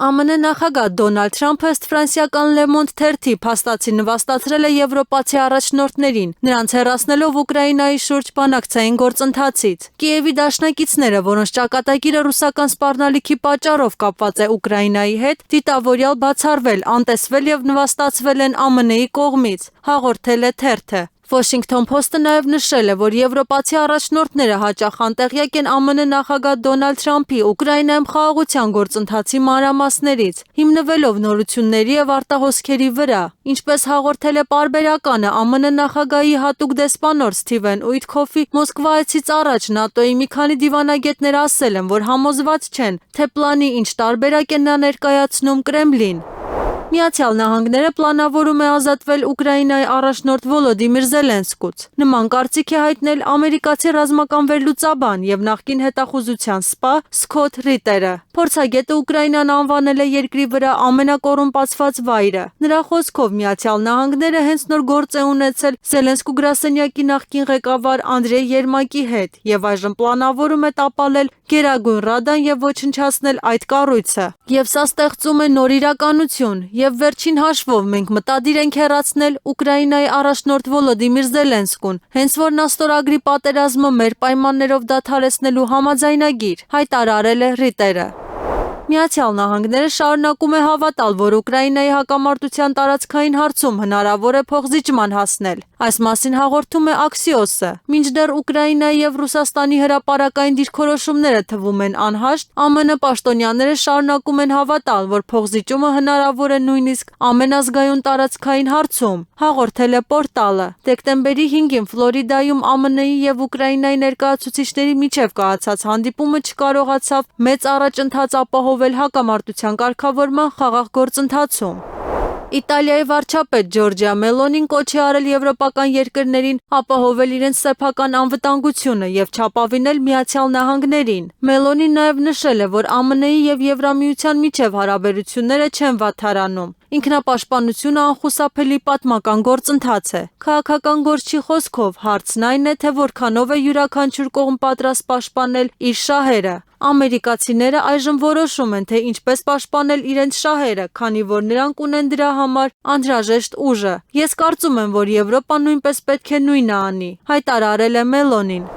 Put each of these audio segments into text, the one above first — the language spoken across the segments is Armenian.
ԱՄՆ նախագահ Դոնալդ Թրամփը ըստ ֆրանսիական Le Monde թերթի փաստացի նվաստացրել է եվրոպացի առաջնորդներին, նրանց հեռացնելով Ուկրաինայի շուրջ բանակցային գործընթացից։ Կիևի դաշնակիցները, որոնց ճակատագիրը ռուսական սպառնալիքի պատճառով կապված է Ուկրաինայի հետ, դիտավորյալ բացառվել, անտեսվել եւ նվաստացվել են ԱՄՆ-ի կողմից, հաղորդել է թերթը։ Washington Post-ը նաև նշել է, որ եվրոպացի առաջնորդները հաճախ անտեղյակ են ԱՄՆ նախագահ Դոնալդ Թրամփի Ուկրաինայում խաղաղության գործընթացի մանրամասներից, հիմնվելով նորությունների եւ արտահոսքերի վրա։ Ինչպես հաղորդել է պարբերականը, ԱՄՆ նախագահի հատուկ դեսպանոր Սթիվեն Ուիթքոֆի Մոսկվայից առաջ ՆԱՏՕ-ի մի քանի դիվանագետներ ասել են, որ համոզված չեն, թե պլանի ինչ տարբերակ է նա ներկայացնում Կրեմլին։ Միացյալ Նահանգները պլանավորում է ազատվել Ուկրաինայի առաջնորդ Վոլոդիմիր Զելենսկուց։ Նման կարծիք է հայտնել ամերիկացի ռազմական վերլուծաբան եւ նախկին հետախուզության սպա Սքոթ Ռիտերը։ Փորձագետը Ուկրաինան անվանել է երկրի վրա ամենակոռումպացված վայրը։ Նրա խոսքով Միացյալ Նահանգները հենց նոր գործ է ունեցել Զելենսկու գրասենյակի նախկին ղեկավար Անդրեյ Երմակի հետ եւ այժմ պլանավորում է տապալել Գերագույն Ռադան եւ ոչնչացնել այդ կառույցը։ Եվ սա ստեղծում է նոր իրականություն։ Եվ վերջին հաշվով մենք մտադիր ենք հեռացնել Ուկրաինայի առաջնորդ Վոլոդիմիր Զելենսկուն, հենց որ նա ստորագրի պատերազմը մեր պայմաններով դադարեցնելու համաձայնագիր, հայտարարել է Ռիտերը։ Միացյալ Նահանգները շարունակում է հավատալ, որ Ուկրաինայի հակամարտության տարածքային հարցում հնարավոր է փոխզիջման հասնել։ Այս մասին հաղորդում է Axios-ը։ Մինչդեռ Ուկրաինայի եւ Ռուսաստանի հրապարակային դիրքորոշումները թվում են անհաշտ, ԱՄՆ պաշտոնյաները շարունակում են հավատալ, որ փոխզիջումը հնարավոր է նույնիսկ ամենազգայուն տարածքային հարցում, հաղորդել է պորտալը։ Դեկտեմբերի 5-ին Ֆլորիդայում ԱՄՆ-ի եւ Ուկրաինայի ներկայացուցիչների միջև կայացած հանդիպումը չկարողացավ մեծ առաջընթաց ապահովել հակամարտության կարգավորման խաղաղ գործընթացում։ Իտալիայի վարչապետ Ջորջիա Մելոնին կոչ է արել եվրոպական երկրներին ապահովել իրենց սեփական անվտանգությունը եւ չապավինել Միացյալ Նահանգներին։ Մելոնին նաեւ նշել է, որ ԱՄՆ-ի եւ Եվրամիության միջև հարաբերությունները չեն վատթարանում։ Ինքնապաշտպանությունը անխուսափելի պատմական գործընթաց է։ Քաղաքական գործչի խոսքով հարցն այն է, թե որքանով է յուրաքանչյուր կողմ պատրաստ պաշտպանել իր շահերը։ Ամերիկացիները այժմ որոշում են, թե ինչպես պաշտպանել իրենց շահերը, քանի որ նրանք ունեն դրա համար անհրաժեշտ ուժը։ Ես կարծում եմ, որ Եվրոպան նույնպես պետք է նույնը անի, հայտարարել է Մելոնին։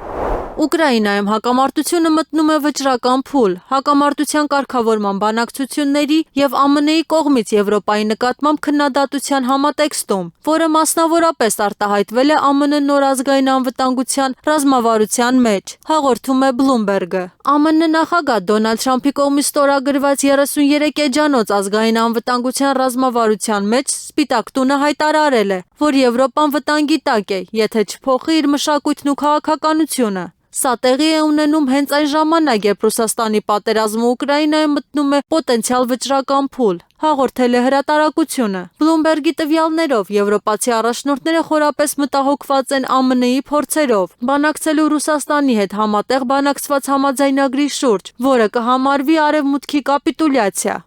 Ուկրաինայում հակամարտությունը մտնում է վճռական փուլ։ Հակամարտության կարգավորման բանակցությունների եւ ԱՄՆ-ի կողմից Եվրոպայի նկատմամբ քննադատության համատեքստում, որը մասնավորապես արտահայտվել է ԱՄՆ նոր ազգային անվտանգության ռազմավարության մեջ, հաղորդում է Bloomberg-ը։ ԱՄՆ նախագահ Դոնալդ Թրամփի կողմից ստորագրված 33 էջանոց ազգային անվտանգության ռազմավարության մեջ Սպիտակ տունը հայտարարել է, որ Եվրոպան վտանգի տակ է, եթե չփոխի իր մշակույթն ու քաղաքականությունը։ Սա տեղի է ունենում հենց այն ժամանակ, երբ Ռուսաստանի պատերազմը Ուկրաինայում մտնում է պոտենցիալ վճռական փուլ, հաղորդել է հրատարակությունը։ Bloomberg-ի տվյալներով եվրոպացի առաջնորդները խորապես մտահոգված են ԱՄՆ-ի փորձերով բանակցելու Ռուսաստանի հետ համատեղ բանակցված համաձայնագրի շուրջ, որը կհամարվի Արևմուտքի կապիտուլյացիա։